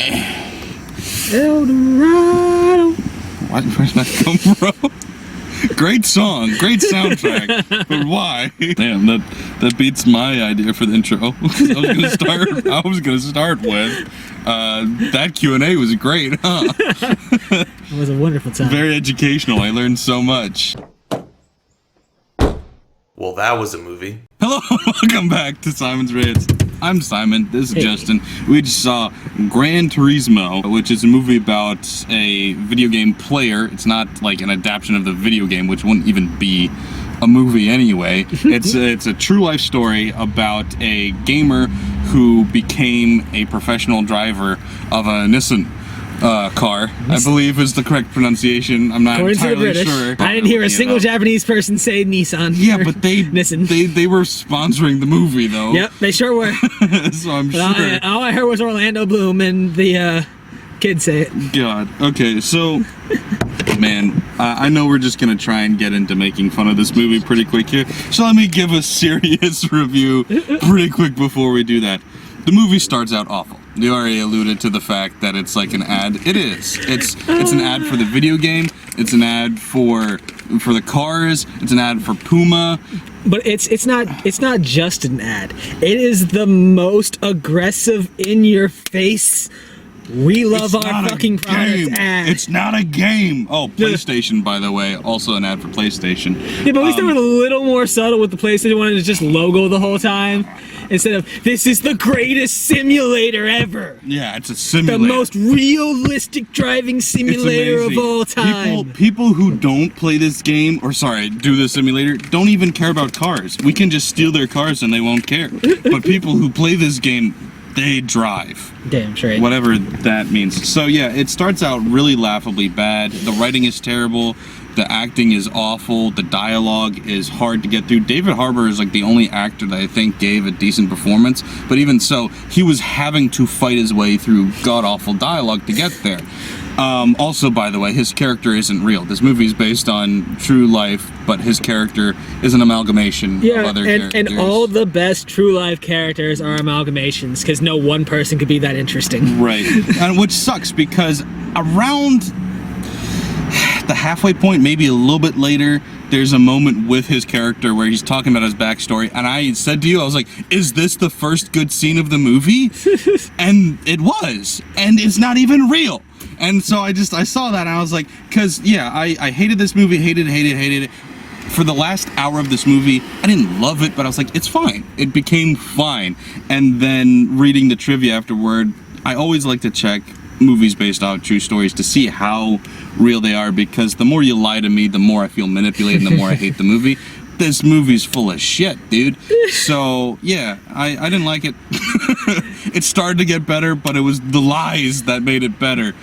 El Dorado. Where's that come from? Great song, great soundtrack, but why? Damn, that beats my idea for the intro. I was gonna start with that Q&A was great, huh? It was a wonderful time. Very educational. I learned so much. Well, that was a movie. Hello, welcome back to Simon's Rants. I'm Simon, this is Justin. We just saw Gran Turismo, which is a movie about a video game player. It's not like an adaptation of the video game, which wouldn't even be a movie anyway. It's a true life story about a gamer who became a professional driver of a Nissan car, I believe is the correct pronunciation. I'm not entirely sure. I didn't hear a single Japanese person say Nissan. Yeah, but they Nissan. they were sponsoring the movie though. Yep, they sure were. So I'm sure. All I heard was Orlando Bloom and the kid say it. God. Okay, so man, I know we're just gonna try and get into making fun of this movie pretty quick here. So let me give a serious review pretty quick before we do that. The movie starts out awful. You already alluded to the fact that it's like an ad. It is. It's an ad for the video game. It's an ad for the cars. It's an ad for Puma. But it's not just an ad. It is the most aggressive, in your face. We love our fucking product ad. It's not a game. Oh, PlayStation, by the way. Also an ad for PlayStation. Yeah, but at least they were a little more subtle with the PlayStation one. It's just logo the whole time. Instead of, this is the greatest simulator ever. Yeah, it's a simulator. The most realistic driving simulator of all time. People who don't play this game, or sorry, do the simulator, don't even care about cars. We can just steal their cars and they won't care. But people who play this game, they drive. Damn straight. Whatever that means. So yeah, it starts out really laughably bad. The writing is terrible. The acting is awful. The dialogue is hard to get through. David Harbour is like the only actor that I think gave a decent performance. But even so, he was having to fight his way through god-awful dialogue to get there. Also, by the way, his character isn't real. This movie is based on true life, but his character is an amalgamation of other characters. And all the best true life characters are amalgamations, because no one person could be that interesting. Right. And which sucks, because around the halfway point, maybe a little bit later, there's a moment with his character where he's talking about his backstory, and I said to you, I was like, is this the first good scene of the movie? And it was, and it's not even real. And so I saw that and I was like, because yeah, I hated this movie, hated it. For the last hour of this movie, I didn't love it, but I was like, it's fine. It became fine. And then reading the trivia afterward, I always like to check movies based on true stories to see how real they are, because the more you lie to me, the more I feel manipulated and the more I hate the movie. This movie's full of shit, dude. So yeah, I didn't like it. It started to get better, but it was the lies that made it better.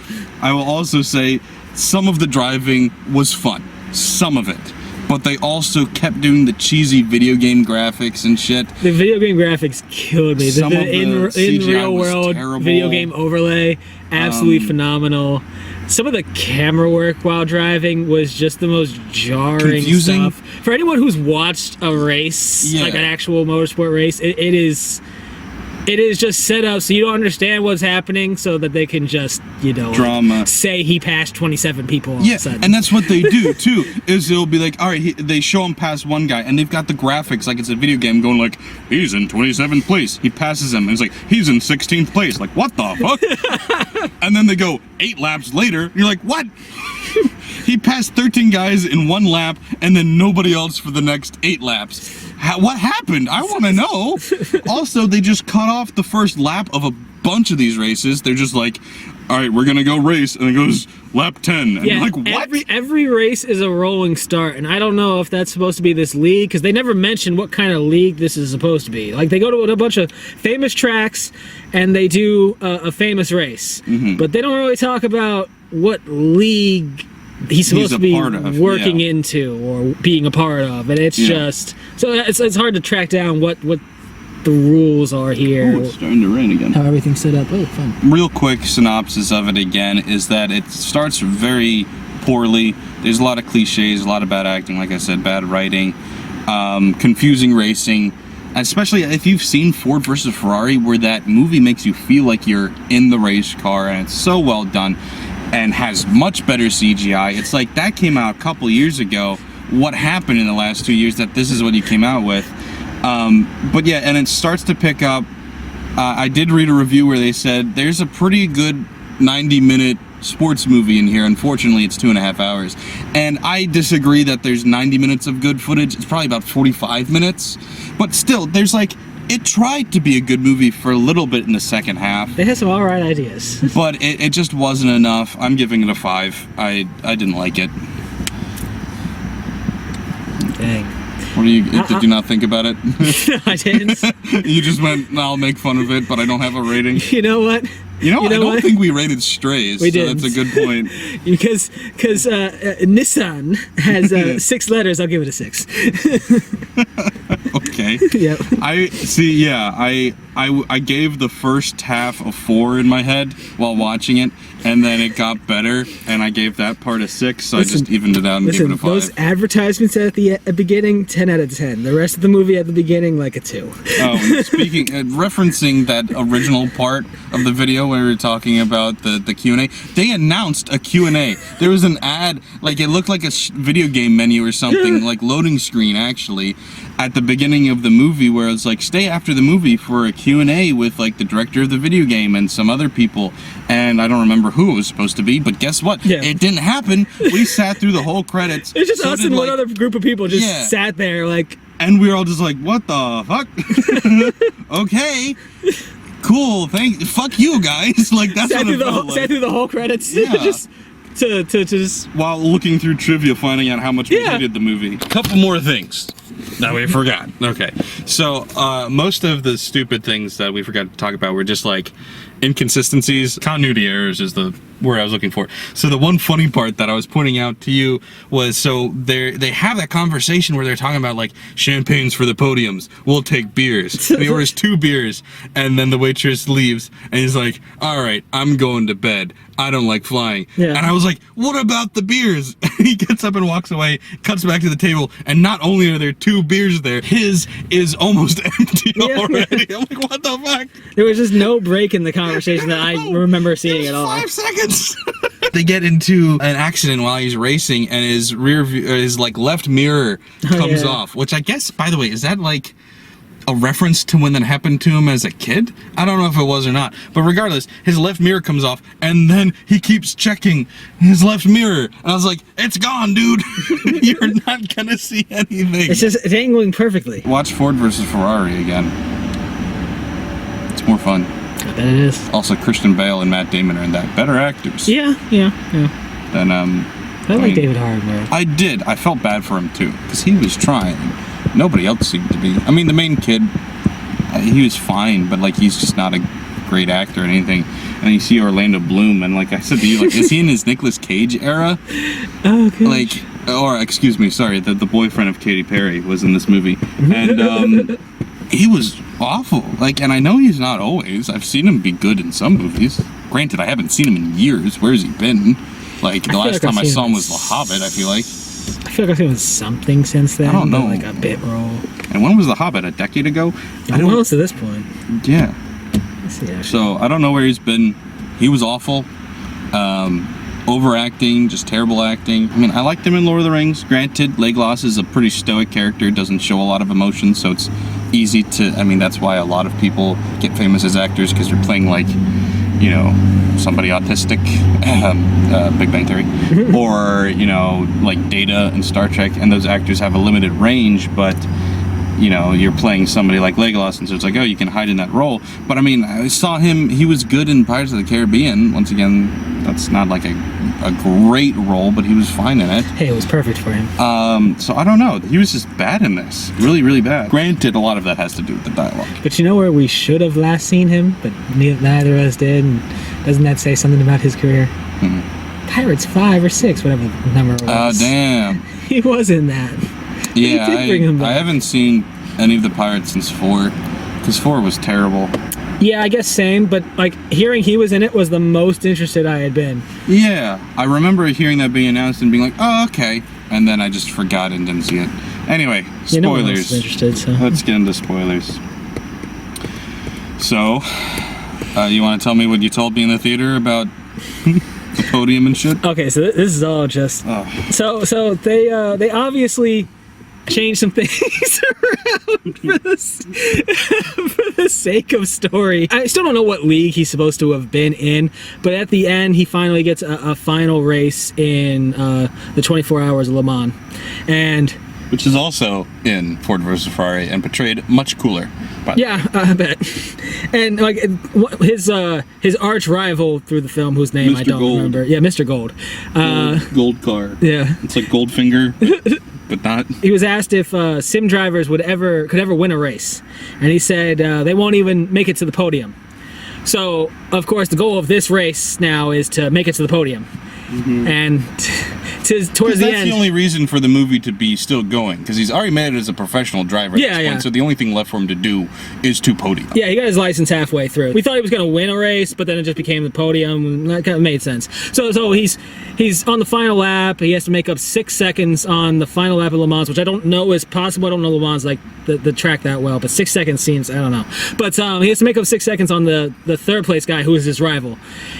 I will also say some of the driving was fun, some of it, but they also kept doing the cheesy video game graphics and shit. The video game graphics killed me. In real world terrible. Video game overlay, absolutely phenomenal. Some of the camera work while driving was just the most jarring confusing stuff. For anyone who's watched a race, like an actual motorsport race, it is just set up so you don't understand what's happening, so that they can just, drama. Say he passed 27 people all of a sudden. And that's what they do too, is it'll be like, all right, they show him pass one guy, and they've got the graphics like it's a video game going like, he's in 27th place. He passes him, and it's like, he's in 16th place. Like, what the fuck? And then they go 8 laps later, and you're like, what? He passed 13 guys in 1 lap, and then nobody else for the next 8 laps. What happened? I want to know. Also, they just cut off the first lap of a bunch of these races. They're just like, all right, we're going to go race. And it goes lap 10. And yeah, like, what? Every race is a rolling start. And I don't know if that's supposed to be this league, because they never mention what kind of league this is supposed to be. Like, they go to a bunch of famous tracks, and they do a famous race. Mm-hmm. But they don't really talk about what league he's supposed to be working into or being a part of, and it's just so it's hard to track down what the rules are here. Oh, it's starting to rain again. How everything's set up. Oh, fun. Real quick synopsis of it again is that it starts very poorly. There's a lot of cliches, a lot of bad acting, like I said, bad writing, confusing racing. especially if you've seen Ford versus Ferrari, where that movie makes you feel like you're in the race car, and it's so well done and has much better CGI. It's like that came out a couple years ago. What happened in the last 2 years that this is what you came out with? But yeah, and it starts to pick up. I did read a review where they said there's a pretty good 90-minute sports movie in here. Unfortunately, it's 2.5 hours. And I disagree that there's 90 minutes of good footage. It's probably about 45 minutes. But still, there's like, it tried to be a good movie for a little bit in the second half. It has some alright ideas. But it just wasn't enough. I'm giving it a 5. I didn't like it. Dang. What do you, did you not think about it? I didn't. You just went, no, I'll make fun of it, but I don't have a rating. You know what? I don't think we rated Strays. We so didn't. That's a good point. because Nissan has 6 letters, I'll give it a 6. Okay. Yep. I see. Yeah, I gave the first half a 4 in my head while watching it, and then it got better, and I gave that part a 6. So I just evened it out and gave it a 5. Those advertisements at the beginning, 10 out of 10. The rest of the movie at the beginning, like a 2. Oh, and speaking, referencing that original part of the video where we were talking about the Q&A, they announced a Q&A. There was an ad, like it looked like a video game menu or something, like loading screen actually, at the beginning of the movie, where it's like, stay after the movie for a Q&A with like the director of the video game and some other people, and I don't remember who it was supposed to be, but guess what? Yeah. It didn't happen. We sat through the whole credits. It's just us and one other group of people just sat there like, and we were all just like, what the fuck? Okay. Cool, fuck you guys. Like that's what it felt like. Sat through the whole credits. Yeah. just to just while looking through trivia, finding out how much we hated the movie. Couple more things that we forgot. Okay, so most of the stupid things that we forgot to talk about were just like inconsistencies. Continuity errors is the word I was looking for. So the one funny part that I was pointing out to you was, so they have that conversation where they're talking about like champagnes for the podiums, we'll take beers. And he orders 2 beers, and then the waitress leaves, and he's like, all right, I'm going to bed. I don't like flying. Yeah. And I was like, what about the beers? He gets up and walks away, cuts back to the table, and not only are there 2 beers there, his is almost empty already. I'm like, what the fuck? There was just no break in the conversation that I remember seeing at all. 5 seconds. They get into an accident while he's racing, and his rear view, his like left mirror comes off, which I guess, by the way, is that like a reference to when that happened to him as a kid? I don't know if it was or not, but regardless, his left mirror comes off, and then he keeps checking his left mirror, and I was like, it's gone, dude. You're not gonna see anything. It's just angling perfectly. Watch Ford versus Ferrari again. It's more fun. I bet it is. Also, Christian Bale and Matt Damon are in that. Better actors. Yeah. Then I like David Harbour. I did. I felt bad for him too, because he was trying. Nobody else seemed to be. I mean, the main kid, he was fine, but like he's just not a great actor or anything. And you see Orlando Bloom, and like I said to you, like, is he in his Nicolas Cage era? Oh, gosh. Like, or excuse me, sorry, the boyfriend of Katy Perry was in this movie, and he was awful. Like, and I know he's not always. I've seen him be good in some movies. Granted, I haven't seen him in years. Where's he been? Like, the last time I saw him was The Hobbit, I feel like. I feel like I've seen something since then. I don't know. Like a bit role. And when was The Hobbit? A decade ago? Almost at this point. Yeah. Yeah. So, I don't know where he's been. He was awful. Overacting, just terrible acting. I mean, I liked him in Lord of the Rings. Granted, Legolas is a pretty stoic character, doesn't show a lot of emotion, so it's easy to, I mean, that's why a lot of people get famous as actors, because they're playing like, you know, somebody autistic, Big Bang Theory, or, you know, like Data in Star Trek, and those actors have a limited range, but, you know, you're playing somebody like Legolas, and so it's like, oh, you can hide in that role. But I mean, I saw him, he was good in Pirates of the Caribbean. Once again, that's not like a great role, but he was fine in it. Hey, it was perfect for him. So I don't know, he was just bad in this, really, really bad. Granted, a lot of that has to do with the dialogue. But you know where we should have last seen him, but neither of us did, and doesn't that say something about his career? Pirates 5 or 6, whatever the number was. Oh, damn. He was in that. Yeah, I haven't seen any of the Pirates since 4, because 4 was terrible. Yeah, I guess same, but like hearing he was in it was the most interested I had been. Yeah, I remember hearing that being announced and being like, oh, okay. and then I just forgot and didn't see it. Anyway, spoilers. Yeah, no one else is interested, so. Let's get into spoilers. So, you want to tell me what you told me in the theater about the podium and shit? Okay, so this is all just. So they obviously changed some things around for the sake of story. I still don't know what league he's supposed to have been in, but at the end he finally gets a final race in the 24 Hours of Le Mans, and which is also in Ford vs Ferrari and portrayed much cooler. Yeah, I bet. And like his arch rival through the film, whose name Mr. I don't Gold. remember. Yeah, Mr. Gold. Gold car. Yeah, it's like Goldfinger, but not. He was asked if sim drivers could ever win a race, and he said they won't even make it to the podium. So, of course, the goal of this race now is to make it to the podium. Mm-hmm. And towards the end, that's the only reason for the movie to be still going, because he's already made it as a professional driver. Yeah, yeah. So the only thing left for him to do is to podium. Yeah, he got his license halfway through. We thought he was going to win a race, but then it just became the podium. And that kind of made sense. So he's on the final lap. He has to make up 6 seconds on the final lap of Le Mans, which I don't know is possible. I don't know Le Mans like the track that well, but 6 seconds seems, I don't know. But he has to make up 6 seconds on the third place guy, who is his rival,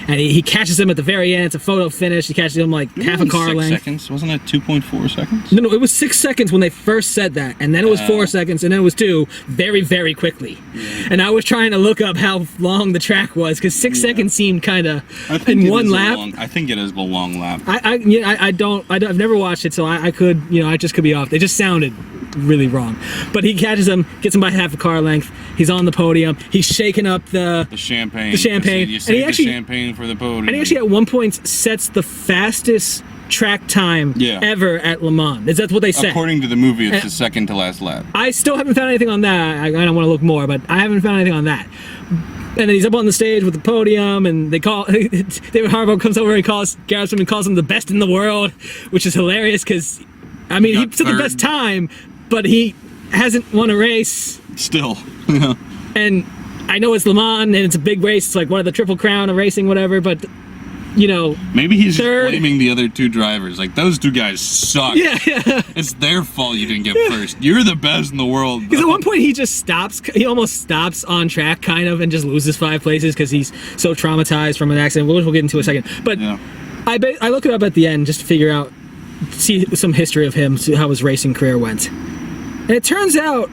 and he catches him at the very end. It's a photo finish. He catches him like half a car length. 6 seconds? Wasn't it 2.4 seconds? No, it was 6 seconds when they first said that, and then it was 4 seconds, and then it was 2 very, very quickly. Yeah. And I was trying to look up how long the track was, because 6 seconds seemed kind of in one lap. I think it is a long lap. I've never watched it, so I could, I just could be off. They just sounded really wrong. But he catches him, gets him by half a car length. He's on the podium. He's shaking up the champagne. You saved the champagne for the podium. And he actually at one point sets the fastest track time ever at Le Mans. That's what they said. According to the movie, it's the second to last lap. I still haven't found anything on that. I don't want to look more, but I haven't found anything on that. And then he's up on the stage with the podium, and David Harbaugh comes over and grabs him and calls him the best in the world, which is hilarious because, I mean, he set the best time, but he hasn't won a race. Still. And I know it's Le Mans, and it's a big race. It's like one of the Triple Crown of racing, whatever, but, maybe he's just blaming the other two drivers. Like, those two guys suck. Yeah. It's their fault you didn't get first. You're the best in the world. Because at one point he just stops. He almost stops on track, kind of, and just loses 5 places because he's so traumatized from an accident, which we'll get into in a second. But I look it up at the end just to figure out, see some history of him, see how his racing career went. And it turns out,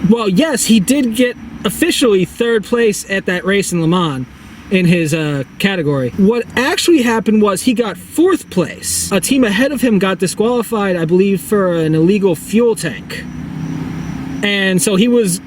well, yes, he did get officially 3rd place at that race in Le Mans in his category. What actually happened was he got 4th place. A team ahead of him got disqualified, I believe, for an illegal fuel tank. And so he was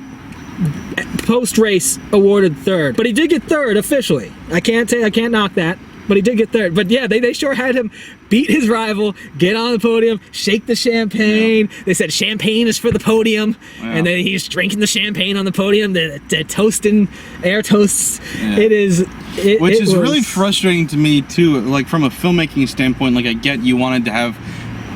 post-race awarded 3rd. But he did get 3rd officially. I can't knock that. But he did get 3rd. But yeah, they sure had him beat his rival, get on the podium, shake the champagne. Yeah. They said champagne is for the podium. Wow. And then he's drinking the champagne on the podium, the toasting, air toasts. Yeah. Which is really frustrating to me too. Like, from a filmmaking standpoint, like, I get you wanted to have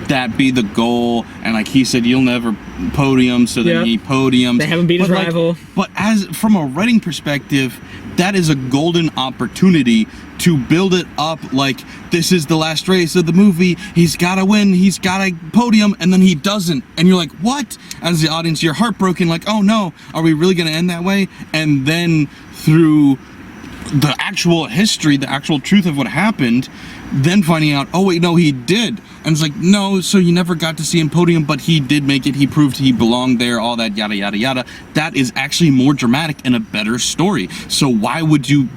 that be the goal, and like he said, you'll never podium, so then he podiums. They haven't beat his rival. But from a writing perspective, that is a golden opportunity to build it up like this is the last race of the movie. He's got to win. He's got to podium, and then he doesn't. And you're like, what? As the audience, you're heartbroken. Like, oh no, are we really going to end that way? And then through the actual history, the actual truth of what happened, then finding out, oh wait, no, he did. And it's like, no, so you never got to see him podium, but he did make it. He proved he belonged there, all that, yada, yada, yada. That is actually more dramatic and a better story. So why would you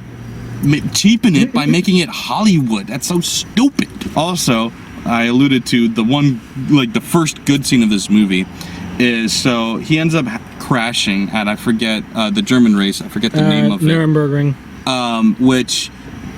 cheapen it by making it Hollywood? That's so stupid. Also, I alluded to the first good scene of this movie is, so he ends up crashing at, I forget, the German race. I forget the name of it. Nürburgring. Which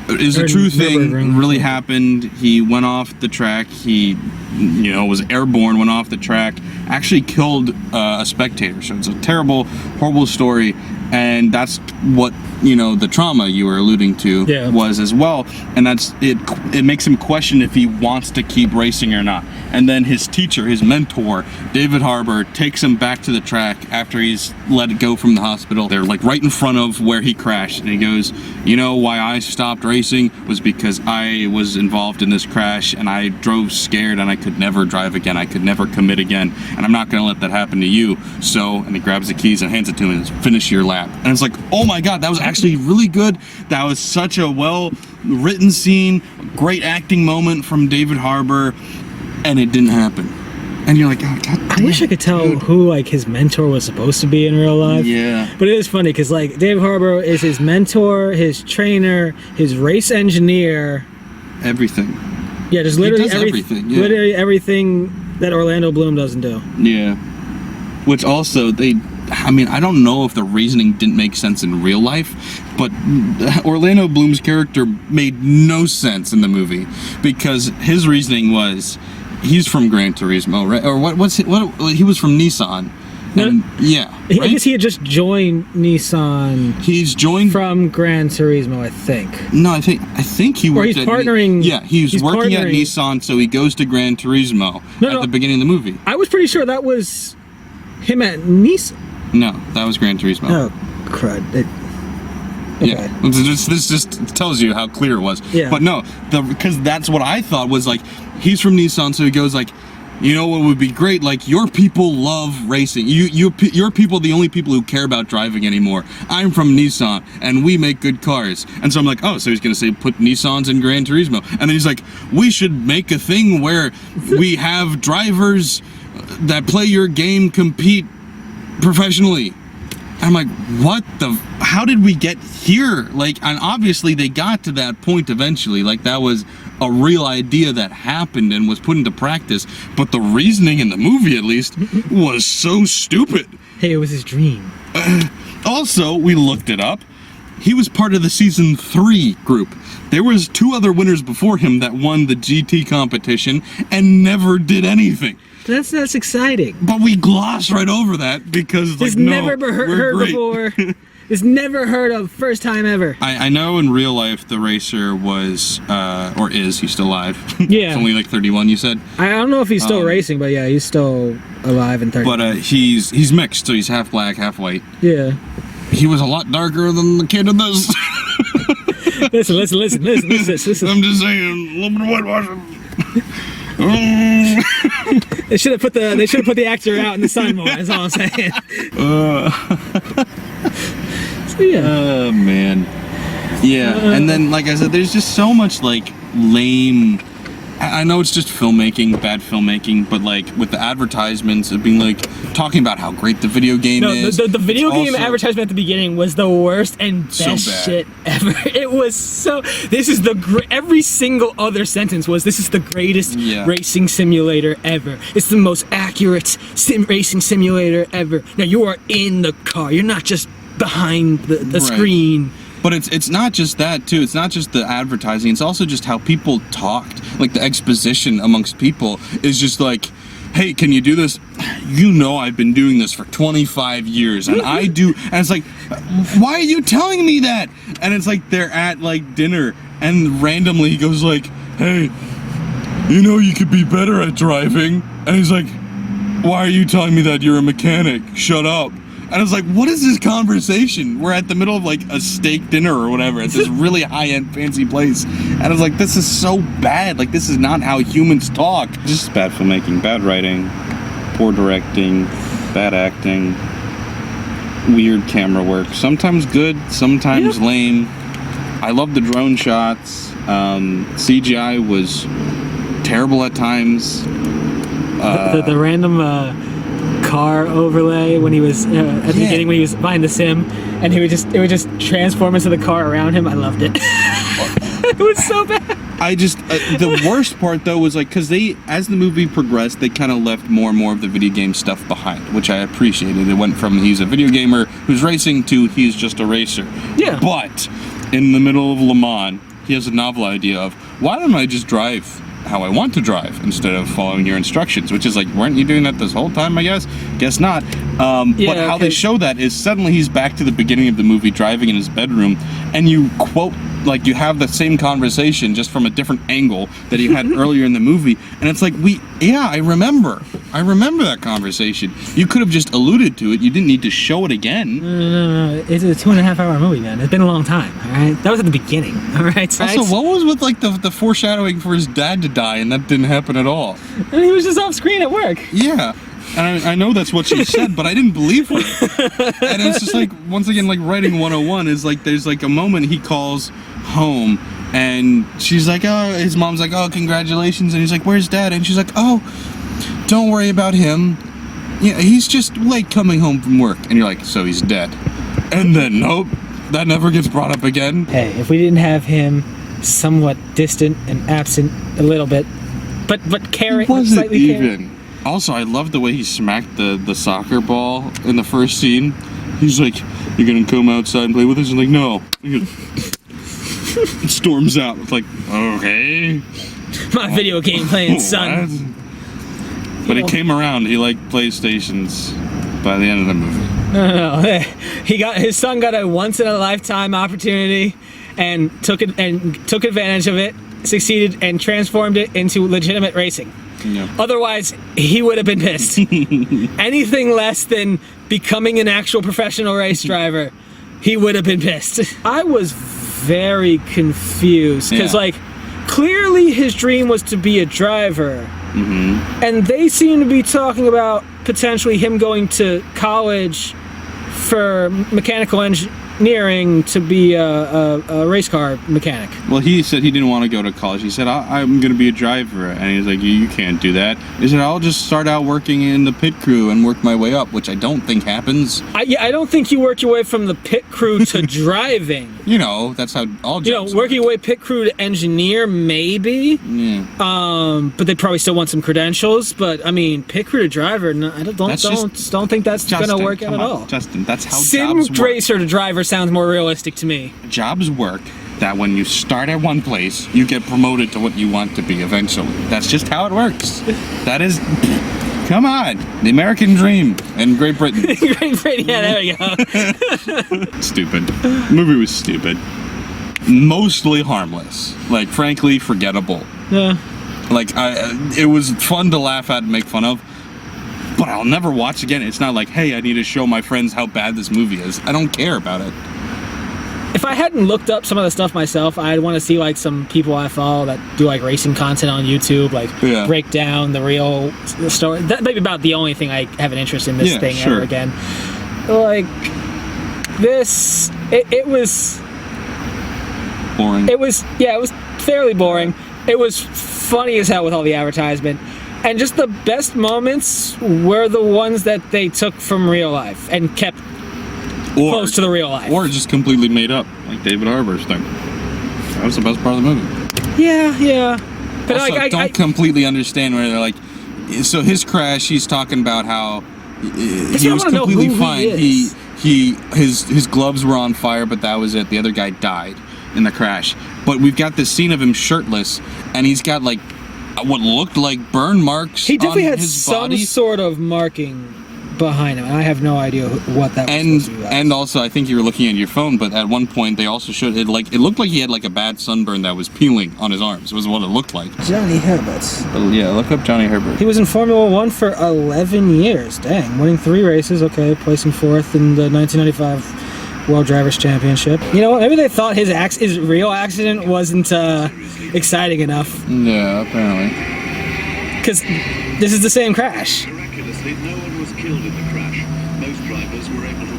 is a true thing, really happened. He went off the track. He, was airborne, went off the track, actually killed a spectator. So it's a terrible, horrible story. and that's what, you know, the trauma you were alluding to was as well, and that's it makes him question if he wants to keep racing or not. And then his teacher, his mentor, David Harbour, takes him back to the track after he's let it go from the hospital. They're like right in front of where he crashed, and he goes, you know why I stopped racing was because I was involved in this crash and I drove scared and I could never drive again, I could never commit again, and I'm not gonna let that happen to you. So, and he grabs the keys and hands it to him and says, finish your lap. And it's like, oh my god, that was actually really good. That was such a well written scene, great acting moment from David Harbour, and it didn't happen. And you're like, oh, god damn, I wish I could tell who like his mentor was supposed to be in real life. Yeah. But it is funny because like David Harbour is his mentor, his trainer, his race engineer, everything. Yeah, just literally everything. Yeah. Literally everything that Orlando Bloom doesn't do. Yeah. Which also I mean, I don't know if the reasoning didn't make sense in real life, but Orlando Bloom's character made no sense in the movie because his reasoning was he's from Gran Turismo, right? Or what he was from Nissan. And, yeah. I guess he had just joined Nissan. He's joined from Gran Turismo, I think. No, I think he worked he's partnering. Yeah, he's working at Nissan, so he goes to Gran Turismo at the beginning of the movie. I was pretty sure that was him at Nissan. No, that was Gran Turismo. Oh, crud. Okay. Yeah, this just tells you how clear it was. Yeah. But no, because that's what I thought was like, he's from Nissan, so he goes like, you know what would be great? Like, your people love racing. Your people, the only people who care about driving anymore. I'm from Nissan, and we make good cars. And so I'm like, oh, so he's gonna say put Nissans in Gran Turismo, and then he's like, we should make a thing where we have drivers that play your game compete professionally. I'm like, what the? How did we get here? Like, and obviously they got to that point eventually. Like, that was a real idea that happened and was put into practice. But the reasoning in the movie, at least, was so stupid. Hey, it was his dream. Also, we looked it up. He was part of the season 3 group. There was 2 other winners before him that won the GT competition and never did anything. That's exciting. But we glossed right over that because, like, it's never heard before. It's never heard of. First time ever. I know in real life the racer was, or is, he's still alive. Yeah. He's only like 31, you said? I don't know if he's still racing, but yeah, he's still alive and 31. But he's mixed, so he's half black, half white. Yeah. He was a lot darker than the kid in this. Listen. I'm just saying, a little bit of whitewashing. They should have put the actor out in the sun more. That's all I'm saying. So, yeah. Oh man. Yeah, and then like I said, there's just so much like lame. I know it's just filmmaking, bad filmmaking, but like with the advertisements of being like talking about how great the video game is. The video game advertisement at the beginning was the worst and best shit ever. It was so. This is every single other sentence was, this is the greatest racing simulator ever. It's the most accurate racing simulator ever. Now you are in the car. You're not just behind the screen. But it's not just that too. It's not just the advertising. It's also just how people talked. Like the exposition amongst people is just like, hey, can you do this? You know I've been doing this for 25 years and I do. And it's like, why are you telling me that? And it's like they're at like dinner and randomly he goes like, hey, you know you could be better at driving. And he's like, why are you telling me that? You're a mechanic. Shut up. And I was like, what is this conversation? We're at the middle of like a steak dinner or whatever at this really high-end fancy place. And I was like, this is so bad. Like, this is not how humans talk. Just bad filmmaking, bad writing, poor directing, bad acting, weird camera work. Sometimes good, sometimes lame. I love the drone shots. CGI was terrible at times. The random... car overlay when he was at the beginning when he was behind the sim and it would just transform into the car around him. I loved it. It was so bad. I just the worst part though was like, because as the movie progressed, they kind of left more and more of the video game stuff behind, which I appreciated. It went from he's a video gamer who's racing to he's just a racer. Yeah. But in the middle of Le Mans, he has a novel idea of, why don't I just drive how I want to drive instead of following your instructions, which is like, weren't you doing that this whole time? I guess not. But how they show that is suddenly he's back to the beginning of the movie, driving in his bedroom, and you quote, like, you have the same conversation just from a different angle that you had earlier in the movie, and it's like, I remember that conversation. You could have just alluded to it. You didn't need to show it again. No. It's a 2.5 hour movie, man. It's been a long time, all right? That was at the beginning, all right? Also, what was with, like, the foreshadowing for his dad to die, and that didn't happen at all? And he was just off screen at work. Yeah. And I know that's what she said, but I didn't believe her. And it's just like, once again, like writing 101 is like, there's like a moment he calls home and she's like, oh, his mom's like, oh, congratulations. And he's like, where's dad? And she's like, oh, don't worry about him. Yeah, he's just late coming home from work. And you're like, so he's dead. And then, nope, that never gets brought up again. Hey, if we didn't have him somewhat distant and absent a little bit, but caring, slightly even. caring. Also, I love the way he smacked the soccer ball in the first scene. He's like, you're gonna come outside and play with us? And like, no. Storms out. It's like, okay. My video game playing, son. What? But he came around. He liked PlayStations by the end of the movie. No. His son got a once in a lifetime opportunity and took advantage of it, succeeded, and transformed it into legitimate racing. Yeah. Otherwise, he would have been pissed. Anything less than becoming an actual professional race driver, he would have been pissed. I was very confused because, like, clearly his dream was to be a driver. Mm-hmm. And they seem to be talking about potentially him going to college for mechanical engineering to be a race car mechanic. Well, he said he didn't want to go to college. He said, I'm going to be a driver. And he's like, you can't do that. He said, I'll just start out working in the pit crew and work my way up, which I don't think happens. I don't think you work your way from the pit crew to driving. You know, that's how all jobs working your way pit crew to engineer, maybe. Yeah. But they probably still want some credentials. But I mean, pit crew to driver, no, I don't think that's gonna work out at all. Justin, that's how Sim jobs work. racer to driver sounds more realistic to me. Jobs work that when you start at one place, you get promoted to what you want to be eventually. That's just how it works. That is. Come on, the American dream in Great Britain. Great Britain, yeah, there we go. Stupid. The movie was stupid. Mostly harmless. Like, frankly, forgettable. Yeah. Like, it was fun to laugh at and make fun of, but I'll never watch again. It's not like, hey, I need to show my friends how bad this movie is. I don't care about it. If I hadn't looked up some of the stuff myself, I'd want to see like some people I follow that do like racing content on YouTube, like break down the real story. That may be about the only thing I have an interest in this thing ever again. Like this, it was boring. It was fairly boring. It was funny as hell with all the advertisement. And just the best moments were the ones that they took from real life and kept close to the real life. Or just completely made up, like David Harbour's thing. That was the best part of the movie. Yeah. But also, like, I don't completely understand where they're like, so his crash, he's talking about how he was completely fine. His gloves were on fire, but that was it. The other guy died in the crash. But we've got this scene of him shirtless, and he's got like what looked like burn marks. He definitely on had his some body. sort of marking behind him, and I have no idea what that was supposed to be. And also, I think you were looking at your phone, but at one point they also showed it. Like, it looked like he had like a bad sunburn that was peeling on his arms. Was what it looked like. Johnny Herbert. Oh, yeah, look up Johnny Herbert. He was in Formula One for 11 years. Dang, winning 3 races. Okay, placing 4th in the 1995 World Drivers' Championship. You know what? Maybe they thought his real accident wasn't exciting enough. Yeah, apparently. Because this is the same crash.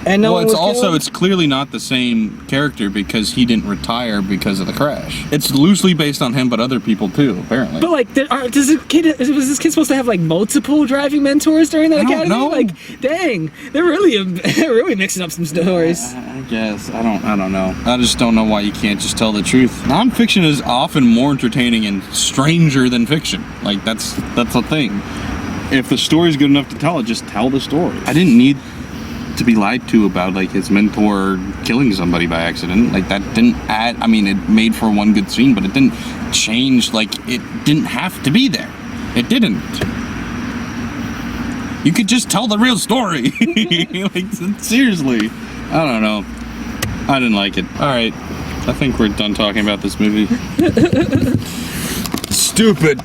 And it's clearly not the same character because he didn't retire because of the crash. It's loosely based on him, but other people too, apparently. But like, was this kid supposed to have like multiple driving mentors during that academy? Know. Like, dang, they're really mixing up some stories. I guess I don't know. I just don't know why you can't just tell the truth. Nonfiction is often more entertaining and stranger than fiction. Like that's a thing. If the story's good enough to tell it, just tell the story. I didn't need to be lied to about like his mentor killing somebody by accident. Like that didn't add. I mean, it made for one good scene, but it didn't change. Like it didn't have to be there. It didn't. You could just tell the real story. Like seriously, I don't know. I didn't like it. All right, I think we're done talking about this movie. Stupid.